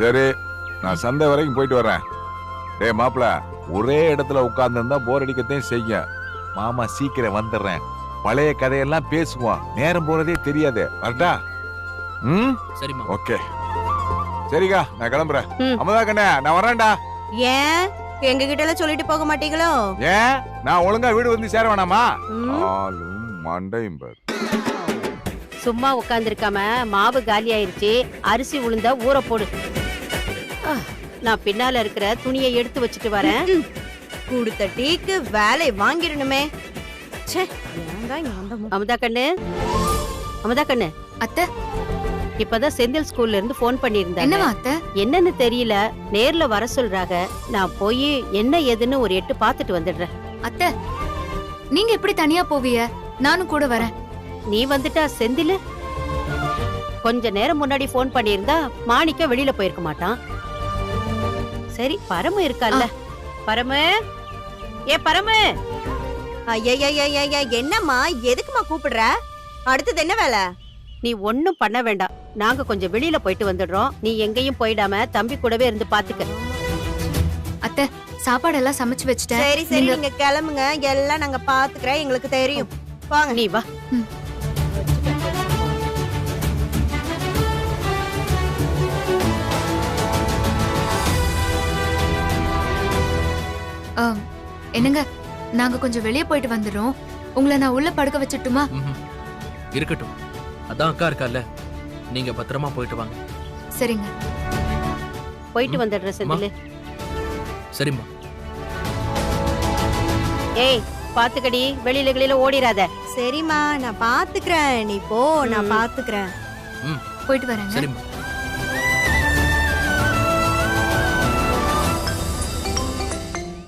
சரி, நான் சந்தை வரைக்கும் போயிட்டு வரேன். டேய் மாப்பிள, ஒரே இடத்துல உட்கார்ந்து இருந்தா போர் அடிக்கத்தையும் செய்யும். மாமா சீக்கிரம் வந்துடுறேன். பழைய கதையெல்லாம் பேசுவோம். நேரம் போறதே தெரியாது. வரட்டா? சரிம்மா. ஓகே. சரிக்கா, நான் கிளம்புறேன். அமுதா கண்ணே, நான் வரேன்டா. ஏன் எங்க கிட்ட எல்லாம் சொல்லிட்டு போக மாட்டீங்களோ? ஏன் நான் ஒழுங்கா வீடு வந்து சேர வேணாமா? ஆளும் மண்டையும் பாரு. சும்மா உட்கார்ந்திருக்காம மாவு காலி ஆயிருச்சு, அரிசி உளுந்த ஊற போடு. நான் பின்னால இருக்கிற துணியை எடுத்து வச்சுட்டு வரேன். கொடுத்த டீக்கு வேலை வாங்கிடணுமே. அமுதா கண்ணு, அமுதா கண்ணு. அத்தை, இப்பதான் செந்தில் ஸ்கூல்ல இருந்து போன் பண்ணிருந்தாங்க. என்னவா அத்தை? என்னன்னு தெரியல, நேர்ல வர சொல்றாங்க. நான் போய் என்ன ஏதுன்னு ஒரு எட்டு பாத்துட்டு வந்துடுறேன். அத்தை, நீங்க எப்படி தனியா போவீங்க? நானும் கூட வரேன். நீ வந்துட்டா செந்தில் கொஞ்ச நேரம் முன்னாடி போன் பண்ணியிருந்தா மாணிக்க வெளியில போயிருக்க மாட்டான். சரி, பரமு இருக்கால்ல. பரமு, ஏ பரமு. என்னம்மா, எதுக்குமா கூப்பிடுற? அடுத்தது என்ன வேலை? நீ ஒன்னும் பண்ண வேண்டாம், நாங்க கொஞ்சம் வெளியில போயிட்டு வந்துடுறோம். நீ எங்கேயும் போயிடாம தம்பி கூடவே இருந்து பாத்துக்க. அத்தை, சாப்பாடெல்லாம் சமைச்சு வச்சுட்டேன். சரி சரி, நீங்க கிளம்புங்க. எல்லாம் நாங்க பாத்துக்கிறேன், எங்களுக்கு தெரியும். வாங்க. நீ வா. என்னங்க, நாங்க கொஞ்சம் வெளியே போயிட்டு வந்துடுறோம். உங்களை நான் உள்ள படுக்க வச்சுட்டுமா? இருக்கட்டும், அதான் அக்கா இருக்கால. நீங்க பத்திரமா போயிட்டு வாங்க. சரிங்க, போயிட்டு வந்துடுறேன் செந்தில். சரிம்மா. ஏய் பாத்துக்கடி, வெளியில ஓடிராத. சரிம்மா, நான் பாத்துக்கிறேன். நீ போ, நான் பாத்துக்கிறேன். போயிட்டு வரேங்க. சரிம்மா.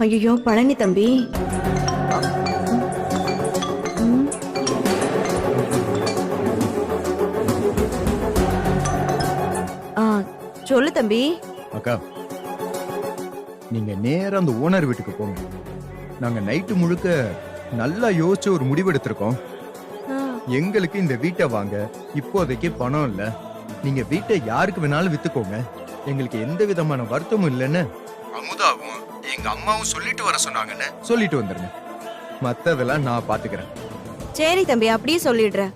ஐயோ பழனி தம்பி. சொல்லு தம்பி. அக்கா, நீங்க நேரா அந்த ஓனர் வீட்டுக்கு போங்க. நாங்க நைட்டு முழுக்க நல்லா யோசிச்சு ஒரு முடிவு எடுத்திருக்கோம். எங்களுக்கு இந்த வீட்டை வாங்க இப்போதைக்கு பணம் இல்ல. நீங்க வீட்டை யாருக்கு வேணாலும் வித்துக்கோங்க. எங்களுக்கு எந்த விதமான வருத்தமும் இல்லைன்னு அமுதாவும் எங்க அம்மாவும் சொல்லிட்டு வர சொன்னாங்கன்னு சொல்லிட்டு வந்துருங்க. மத்ததெல்லாம் நான் பாத்துக்கிறேன். சரி தம்பி, அப்படியே சொல்லிடுறேன்.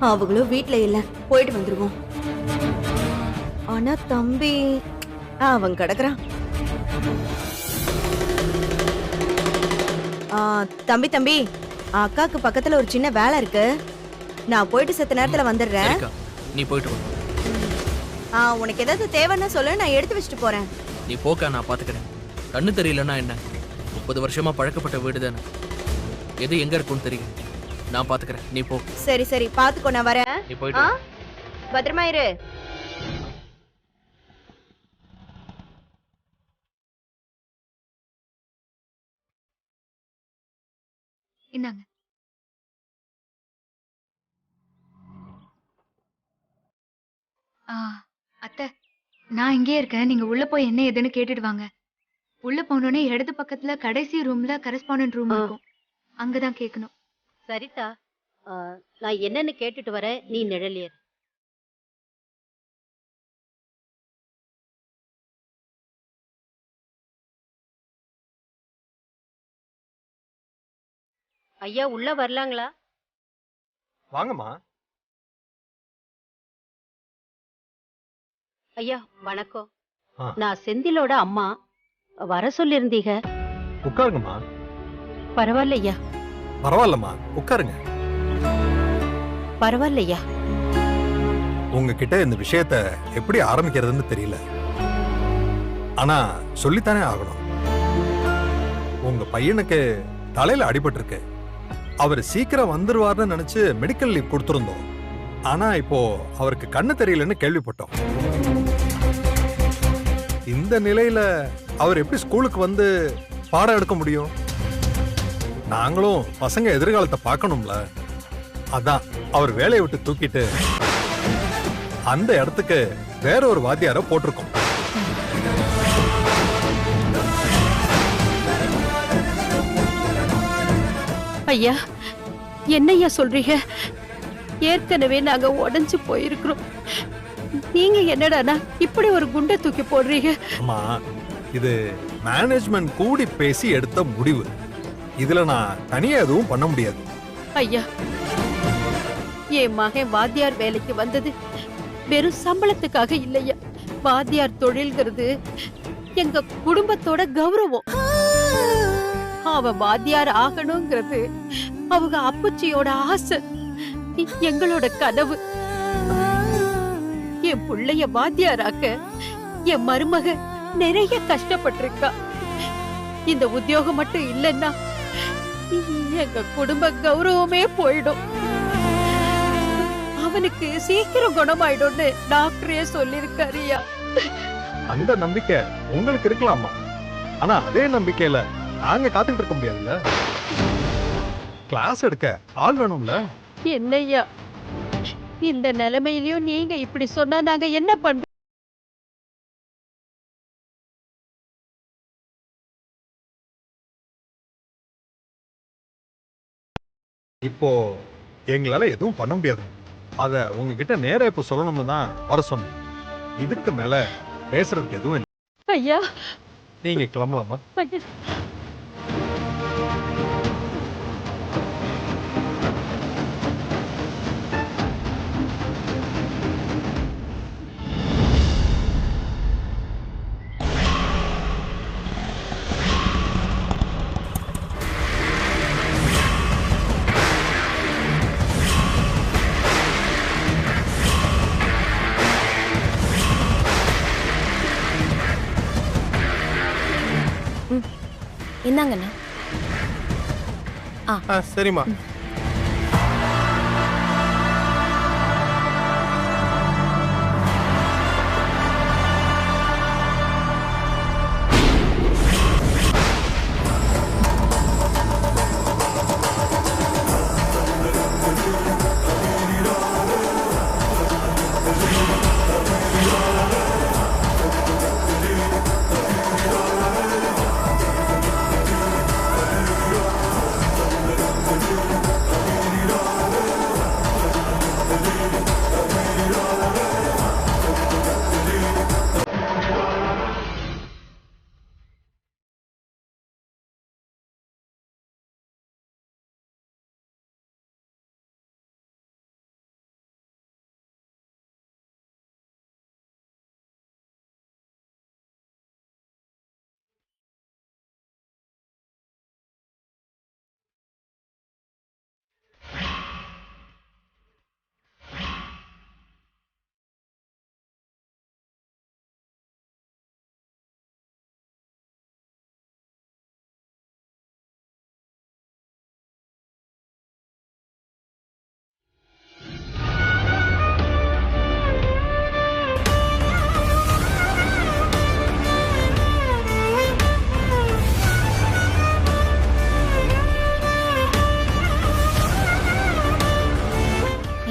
அவங்களும் வீட்டுல இல்ல, போயிட்டு வந்துருவோம். ஆனா தம்பி அவன் கிடக்குறான். தம்பி தம்பி, அக்காக்கு பக்கத்துல ஒரு சின்ன வேலை இருக்கு. நான் போயிட்டு செத்த நேரத்துல வந்துடுறேன். நீ போயிட்டு வா. உனக்கு ஏதாவது தேவைன்னா சொல்லு, நான் எடுத்து வச்சுட்டு போறேன். நீ போக்கா, நான் பாத்துக்கிறேன். கண்ணு தெரியலன்னா என்ன, 30 வருஷமா பழக்கப்பட்ட வீடு தானே. எது எங்க இருக்குன்னு தெரியும். நான் பாத்துக்கிறேன், நீ போ. சரி சரி, பாத்துக்கோ, நான் வரேன். நீ போயிட்டு வா. பத்திரமா இரு. இந்தாங்க. அத்தை, நான் இங்கே இருக்கேன். நீங்க உள்ள போய் என்ன ஏதுன்னு கேட்டுட்டு வாங்க. உள்ள போனோடனே இடது பக்கத்துல கடைசி ரூம்ல கரஸ்பாண்டன்ட் ரூம் இருக்கும். அங்கதான் கேட்கணும். சரிதா, நான் என்னன்னு கேட்டுட்டு வரேன். நீ நிழலியர். ஐயா உள்ள வரலாங்களா? வாங்கம்மா. ஐயா வணக்கம். நான் செந்திலோட அம்மா. வர சொல்லிருந்தீங்க. உட்காருங்கம்மா. பரவாயில்லையா? பரவாயில்லம்மா, உட்காருங்க. பரவாயில்லையா? உங்ககிட்ட இந்த விஷயத்த எப்படி ஆரம்பிக்கிறதுன்னு தெரியல. ஆனா சொல்லித்தானே ஆகணும். உங்க பையனுக்கு தலையில அடிபட்டிருக்கு. அவர் சீக்கிரம் வந்துருவார்னு நினைச்சு மெடிக்கல் லீவ் கொடுத்திருந்தோம். ஆனா இப்போ அவருக்கு கண்ணு தெரியலன்னு கேள்விப்பட்டோம். இந்த நிலையில அவர் எப்படி ஸ்கூலுக்கு வந்து பாடம் எடுக்க முடியும்? நாங்களும் பசங்க எதிர்காலத்தை பார்க்கணும்ல. அதான் அவர் வேலையை விட்டு தூக்கிட்டு அந்த இடத்துக்கு வேற ஒரு வாத்தியார போட்டிருக்கோம். ஐயா, என்னையா சொல்றீங்க? ஏற்கனவே நாங்க உடைஞ்சு போயிருக்கிறோம். நீங்க என்னடானா இப்படி ஒரு குண்டை தூக்கி போடுறீங்க? அம்மா, இது மேனேஜ்மெண்ட் கூடி பேசி எடுத்த முடிவு. இதுல நான் தனியா எதுவும் பண்ண முடியாது. ஐயா, என் மகன் வாத்தியார் வேலைக்கு வந்தது வெறும் சம்பளத்துக்காக இல்லையா. வாத்தியார் தொழில்ங்கிறது எங்க குடும்பத்தோட கௌரவம். அவன் வாத்தியார் ஆகணுங்கிறது அவங்க அப்புச்சியோட ஆசை, எங்களோட கனவு. என் புள்ளைய வாத்தியாராக்க என் மருமக நிறைய கஷ்டப்பட்டிருக்கா. இந்த உத்தியோகம் மட்டும் இல்லைன்னா எங்க குடும்ப கௌரவமே போயிடும். அவனுக்கு சீக்கிரம் குணமாயிடும்னு டாக்டரே சொல்லிருக்காருயா. அந்த நம்பிக்கை உங்களுக்கு இருக்கலாமா, ஆனா அதே நம்பிக்கையில நாங்க காத்துட்டு இருக்க முடியாதுல்ல. கிளாஸ் எடுக்க ஆள் வேணும்ல. என்னய்யா, இந்த நிலைமையிலயும் நீங்க இப்படி சொன்னா நாங்க என்ன பண்றோம்? இப்போ எங்களால எதுவும் பண்ண முடியாது. அத உங்ககிட்ட நேரா இப்ப சொல்லணும்னு தான் வர சொன்னேன். இதுக்கு மேல பேசுறதுக்கு எதுவும் இல்லை. ஐயா, நீங்க கிளம்பலாமா? ஐயா. என்னங்கண்ணா? சரிம்மா.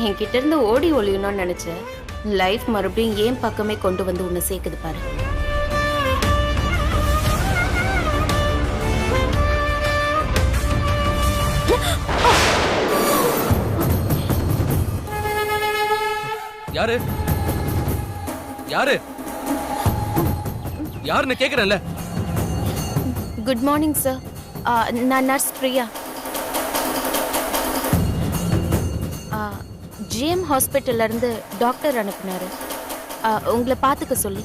என்கிட்ட இருந்து ஓடி ஒளியணும்னு நினைச்சேன். லைஃப் மறுபடியும் ஏன் பக்கமே கொண்டு வந்து உன்னை சேர்க்குது பாரு. யாரு யாரு யாருன்னு கேக்குறேன்ல. Good morning sir. நான் நர்ஸ் பிரியா. ஜிஎம் ஹாஸ்பிட்டல்ல இருந்து டாக்டர் அனுப்புனாரு உங்களை பார்த்துக்க சொல்லி.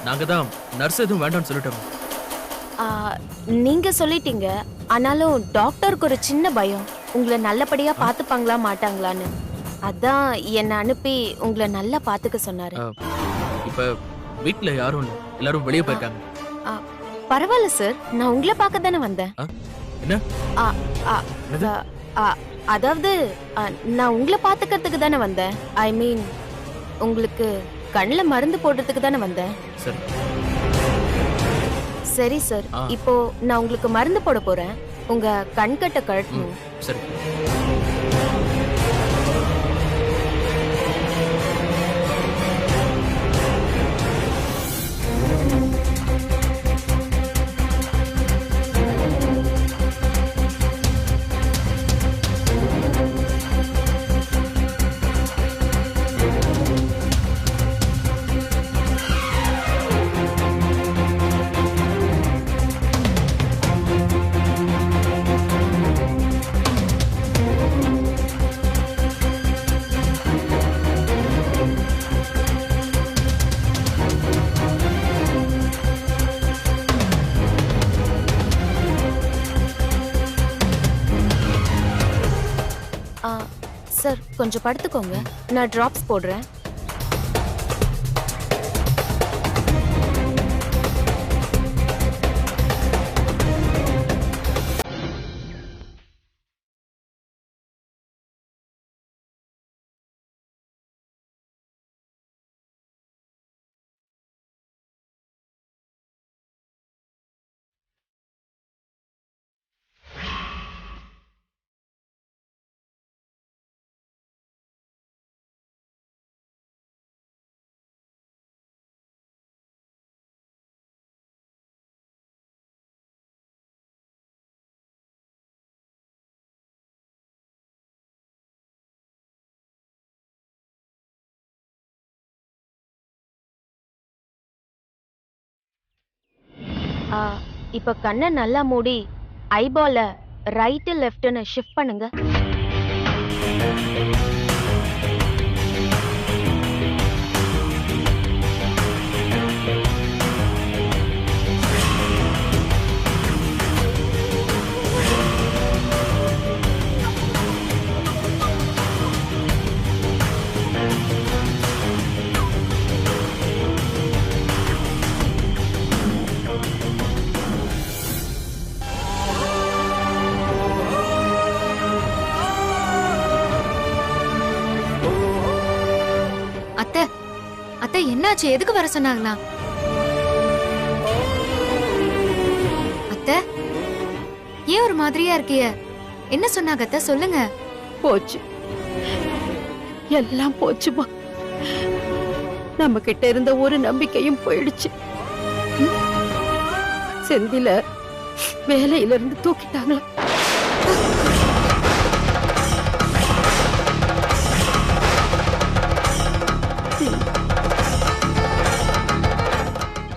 நாங்க தான் நர்ஸ் எதுவும் வேண்டாம்னு சொல்லிட்டோம். நீங்க சொல்லிட்டீங்க, ஆனாலும் டாக்டருக்கு ஒரு சின்ன பயம், உங்களை நல்லபடியா பார்த்துப்பாங்களா மாட்டாங்களான்னு. அதான் என்ன அனுப்பி உங்களை நல்லா பார்த்துக்க சொன்னாரு. இப்ப வீட்ல யாரும் இல்ல, எல்லாரும் வெளியே போயிருக்காங்க. பரவாயில்ல சார், நான் உங்களை பார்க்க தானே வந்தேன். என்ன? அதாவது நான் உங்களை பார்த்துக்கிறதுக்கு தானே வந்தேன். ஐ மீன் உங்களுக்கு கண்ணில் மருந்து போடுறதுக்கு தானே வந்தேன். சரி சார், இப்போ நான் உங்களுக்கு மருந்து போட போறேன். உங்க கண்கட்டை கழட்டணும். சரி. சார் கொஞ்சம் படுத்துக்கோங்க, நான் டிராப்ஸ் போடுறேன். இப்ப கண்ணை நல்லா மூடி ஐபால ரைட்டு லெஃப்ட்னு ஷிஃப்ட் பண்ணுங்க. அத்தை அத்தை என்னாச்சு? எதுக்கு வர சொன்னாங்களா? அத்தை ஏன் ஒரு மாதிரியா இருக்கிய? என்ன சொன்னாங்க அத்தை? சொல்லுங்க. போச்சு, எல்லாம் போச்சுமா. நம்ம கிட்ட இருந்த ஒரு நம்பிக்கையும் போயிடுச்சு. செந்தில வேலையில இருந்து தூக்கிட்டாங்களா?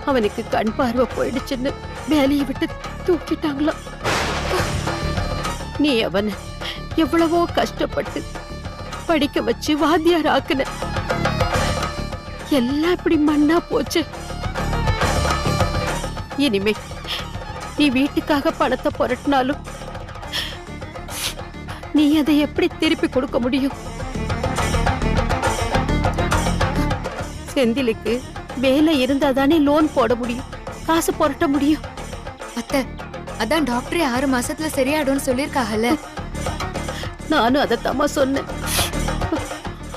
அவனுக்கு கண் பார்வை போயிடுச்சுன்னு வேலையை விட்டு தூக்கிட்டாங்களாம். நீ அவனை எவ்வளவோ கஷ்டப்பட்டு படிக்க வச்சு வாத்தியார் ஆக்குன, எல்லாம் இப்படி மண்ணா போச்சு. இனிமே நீ வீட்டுக்காக பணத்தை புரட்டினாலும் நீ அதை எப்படி திருப்பி கொடுக்க முடியும்? செந்திலுக்கு வேலை இருந்தாதானே லோன் போட முடியும், காசு புரட்ட முடியும். அத்தை அதான் டாக்டரே 6 மாசத்துல சரியாயிடும்னு சொல்லிருக்காங்கல்ல. நானும் அதைத்தாம்மா சொன்னேன்.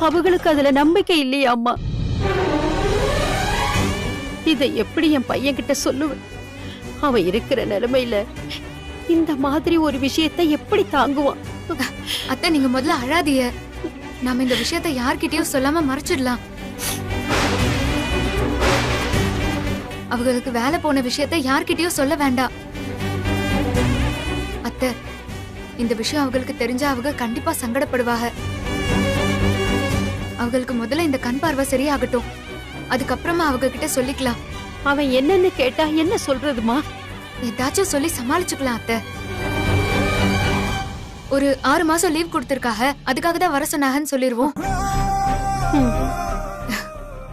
அவங்களுக்கு அதுல நம்பிக்கை இல்லையா அம்மா? இதை எப்படி என் பையன் கிட்ட சொல்லுவேன்? அவன் இருக்கிற நிலைமையில இந்த மாதிரி ஒரு விஷயத்தை எப்படி தாங்குவான்? அத்தை நீங்க முதல்ல அழாதீங்க. நாம இந்த விஷயத்தை யார்கிட்டயும் சொல்லாம மறைச்சிடலாம். அவங்களுக்கு வேலை போன விஷயத்தை யார்கிட்டயும் சொல்ல வேண்டாம். அத்தை இந்த விஷயம் அவங்களுக்கு தெரிஞ்சா அவங்க கண்டிப்பா சங்கடப்படுவாங்க. அவங்களுக்கு முதல்ல இந்த கண் பார்வை சரியாகட்டும், அதுக்கப்புறமா அவங்க கிட்ட சொல்லிக்கலாம். அவன் என்னன்னு கேட்டா என்ன சொல்றதுமா? ஏதாச்சும் சொல்லி சமாளிச்சுக்கலாம் அத்தை. ஒரு 6 மாசம் லீவ் கொடுத்திருக்காக, அதுக்காக தான் வர சொன்னாங்கன்னு சொல்லிருவோம்.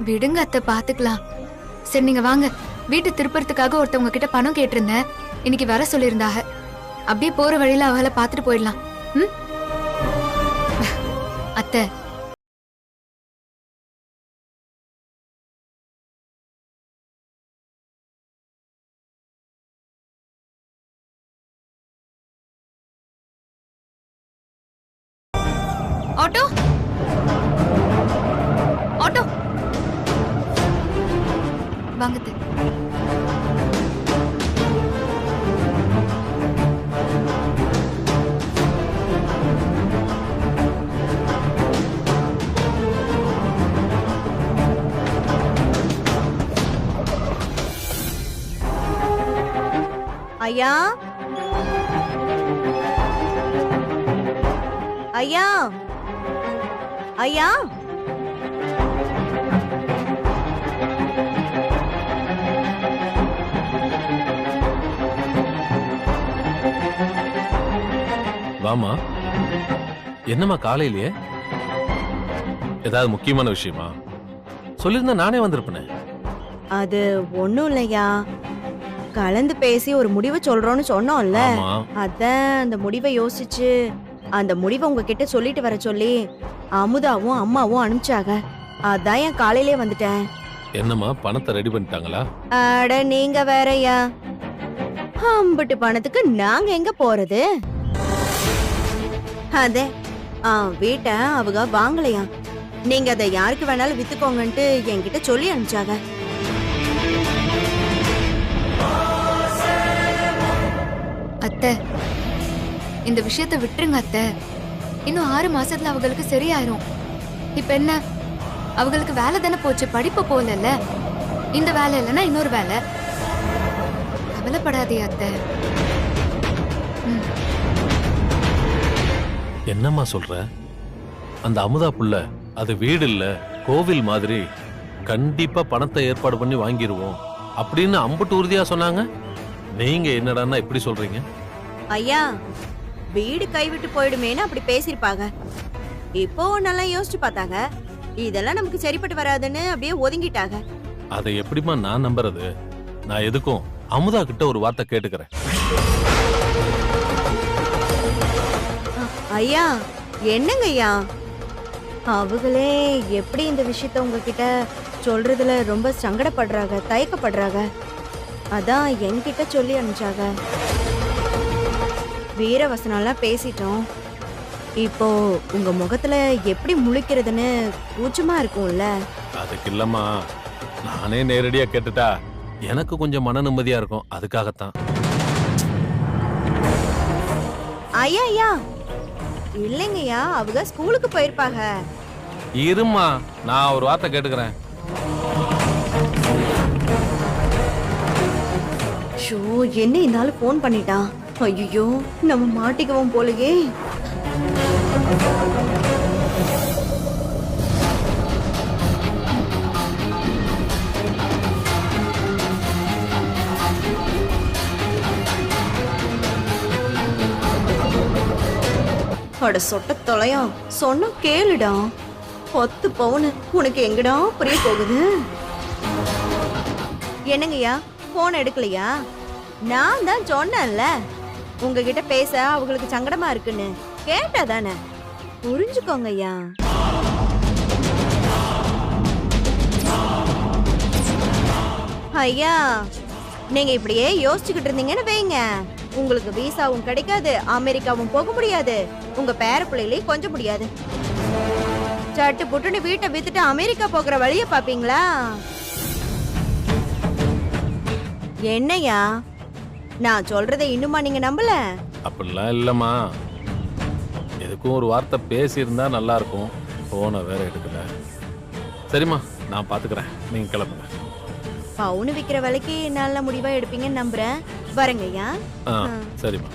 விடுங்க அத்தை, பாத்துக்கலாம். சரி நீங்க வாங்க. வீட்டு திருப்பறதுக்காக ஒருத்தவங்க கிட்ட பணம் கேட்டிருந்தேன், இன்னைக்கு வர சொல்லியிருந்தாக. அப்படியே போற வழியில அவளை பாத்துட்டு போயிடலாம். அத்தை ஆட்டோ ஆட்டோ வாங்கத்து. ஐயா ஐயா ஐயா வாமா. என்னம்மா காலையிலேயே? ஏதாவது முக்கியமான விஷயமா? சொல்லிருந்தா நானே வந்திருப்பேனே. அது ஒண்ணும் இல்லையா, கலந்து பேசி ஒரு முடிவு சொல்றோம்னு சொன்னோம்ல, ஆமா. அதான் அந்த முடிவை யோசிச்சு அந்த முடிவை உங்ககிட்ட சொல்லிட்டு வர சொல்லி அமுதாவும் அம்மாவும் அனுப்பிச்சாங்க. அதான் என் காலையிலே வந்துட்டேன். என்னம்மா பணத்தை ரெடி பண்ணிட்டாங்களா? அட நீங்க வேறயா, அம்பிட்டு பணத்துக்கு நாங்க எங்க போறது? அதே வீட்டை அவங்க வாங்கலையா, நீங்க அதை யாருக்கு வேணாலும் வித்துக்கோங்கன்ட்டு என்கிட்ட சொல்லி அனுப்பிச்சாங்க. அத்தை, இந்த விஷயத்தை விட்டுருங்க அத்தை. இன்னும் 6 மாசத்துல அவங்களுக்கு சரியாயிரும். இப்ப என்ன, அவங்களுக்கு வேலை தானே போச்சு, படிப்பு போலல்ல. இந்த வேலை இல்லைன்னா இன்னொரு வேலை. கவலைப்படாதே அத்தை. என்னம்மா சொல்ற? அந்த அமுதா புள்ள அது வீடு இல்ல கோவில் மாதிரி, கண்டிப்பா பணத்தை ஏற்பாடு பண்ணி வாங்கிடுவோம் அப்படின்னு அம்புட்டு உறுதியா சொன்னாங்க. நீங்க என்னடான்னா இப்படி சொல்றீங்க? ஐயா, வீடு கைவிட்டு போயிடுமேன்னு அப்படி பேசிருப்பாங்க. இப்போ நல்லா யோசிச்சு பார்த்தாங்க, இதெல்லாம் நமக்கு சரிப்பட்டு வராதுன்னு அப்படியே ஒதுங்கிட்டாங்க. அதை எப்படிமா நான் நம்புறது? நான் எதுக்கும் அமுதா கிட்ட ஒரு வார்த்தை கேட்டுக்கிறேன். ஐயா, என்னங்க ஐயா, அவங்களே எப்படி இந்த விஷயத்த உங்ககிட்ட சொல்றதுல ரொம்ப சங்கடப்படுறாங்க, தயக்கப்படுறாங்க. அதான் என்கிட்ட சொல்லி அனுப்பிச்சாங்க. வீரவசனம்லாம் பேசிட்டோம். இப்போ உங்க முகத்துல எப்படி முழிக்கிறதுன்னு கூச்சமா இருக்கும்ல. அதுக்கு இல்லம்மா, நானே நேரடியா கேட்டுட்டா எனக்கு கொஞ்சம் மன நிம்மதியா இருக்கும். அதுக்காகத்தான். ஐயா ஐயா, இல்லைங்கய்யா, அவங்க ஸ்கூலுக்கு போயிருப்பாங்க. இருமா, நான் ஒரு வார்த்தை கேட்டுக்கிறேன். ஷோ, என்ன இருந்தாலும் போன் பண்ணிட்டான். ஐயோ, நம்ம மாட்டிக்குவோம் போலயே. அட சொட்ட தொலையும், சொன்ன கேளுடா. 10 பவுன் உனக்கு எங்கடா புரிய போகுது? என்னங்கய்யா, போன் எடுக்கலையா? நான் தான் சொன்னேன்ல, உங்ககிட்ட பேச அவங்களுக்கு சங்கடமா இருக்குன்னு. கேட்டா தானே, புரிஞ்சுக்கோங்க ஐயா. ஐயா, நீங்க இப்படியே யோசிச்சுக்கிட்டு இருந்தீங்கன்னு வைங்க, உங்களுக்கு விசாவும் கிடைக்காது, அமெரிக்காவும் போக முடியாது, உங்க பேர பிள்ளைகளையும் கொஞ்சம் முடியாது. சட்டு புட்டுன்னு வீட்டை வித்துட்டு அமெரிக்கா போகிற வழிய பாப்பீங்களா? என்னையா, நான் சொல்றதை இன்னுமா நீங்க நம்பல? அப்படிலாம் இல்லம்மா, எதுக்கும் ஒரு வார்த்தை பேசியிருந்தா நல்லா இருக்கும். போனை வேற எடுக்கல. சரிம்மா, நான் பாத்துக்கிறேன், நீங்க கிளம்புங்க. பவுனு விக்கிற விலைக்கு நல்ல முடிவா எடுப்பீங்கன்னு நம்புறேன். வரங்கய்யா. சரிம்மா.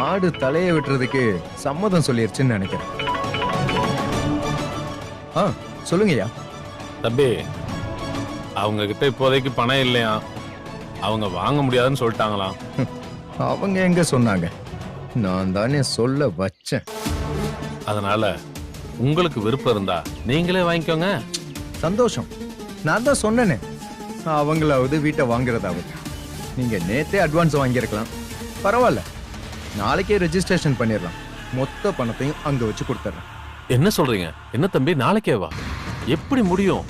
ஆடு தலையை வெட்டுறதுக்கு சம்மதம் சொல்லிருச்சுன்னு நினைக்கிறேன். சொல்லுங்கய்யா. தம்பி, அவங்க கிட்ட இப்போதைக்கு பணம் இல்லையா, அவங்க வாங்க முடியாதுன்னு சொல்லிட்டாங்களாம். அவங்க எங்க சொன்னாங்க, நான் தானே சொல்ல வச்சேன். அதனால உங்களுக்கு விருப்பம் இருந்தா நீங்களே வாங்கிக்கோங்க. சந்தோஷம். நான் தான் சொன்னேனே, அவங்களாவது வீட்டை வாங்குறதாவது. நீங்க நேத்தே அட்வான்ஸ் வாங்கியிருக்கலாம், பரவாயில்ல. நாளைக்கே ரெஜிஸ்ட்ரேஷன் பண்ணிடலாம். மொத்த பணத்தையும் அங்க வச்சு கொடுத்துறேன். என்ன சொல்றீங்க? என்ன தம்பி, நாளைக்கே வா? எப்படி முடியும்?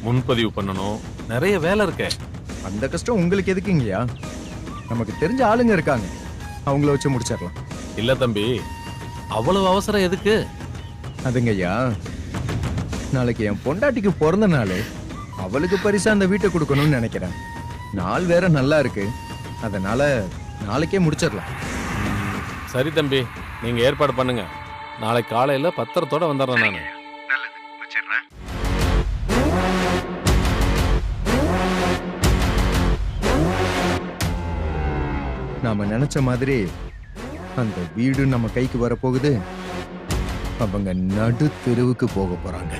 முன்பதிவு பண்ணணும், நிறைய வேலை இருக்க. அந்த கஷ்டம் உங்களுக்கு எதுக்குங்கய்யா? நமக்கு தெரிஞ்ச ஆளுங்க இருக்காங்க, அவங்கள வச்சு முடிச்சிடலாம். இல்ல தம்பி, அவ்வளவு அவசரம் எதுக்கு? அதுங்கய்யா, நாளைக்கு என் பொண்டாட்டிக்கு பிறந்த நாள், அவளுக்கு பரிசா அந்த வீட்டை கொடுக்கணும்னு நினைக்கிறேன். நாள் வேற நல்லா இருக்கு, அதனால நாளைக்கே முடிச்சிடலாம். சரி தம்பி, நீங்க ஏற்பாடு பண்ணுங்க. நாளைக்கு காலையில பத்திரத்தோட வந்துடுறேன் நானு. நாம நினைச்ச மாதிரி அந்த வீடு நம்ம கைக்கு வரப்போகுது. அவங்க நடு தெருவுக்கு போக போறாங்க.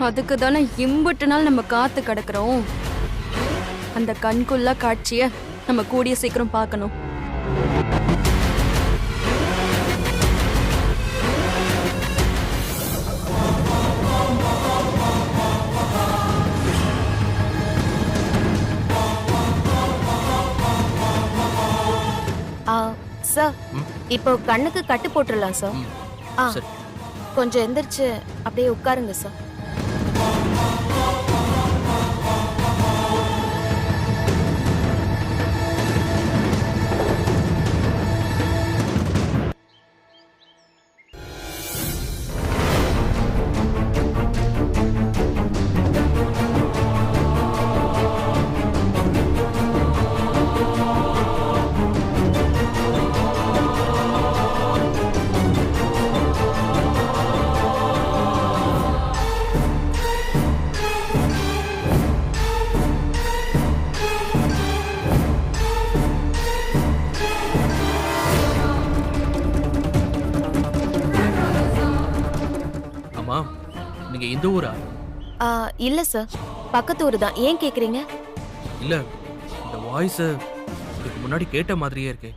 அதுக்கு தானே இம்புட்டு நாள் நம்ம காத்து கிடக்குறோம். அந்த கண்குள்ளா காட்சிய நம்ம கூடிய சீக்கிரம் பார்க்கணும். சார் இப்போ கண்ணுக்கு கட்டு போட்டுடலாம் சார். சரி. கொஞ்சம் எந்திரிச்சு அப்படியே உட்காருங்க சார். அம்மா, நீங்க இந்த ஊரா? இல்ல சார், பக்கத்து ஊர் தான். ஏன் கேக்குறீங்க? இல்ல, இந்த வாய்ஸ் இதுக்கு முன்னாடி கேட்ட மாதிரியே இருக்கே.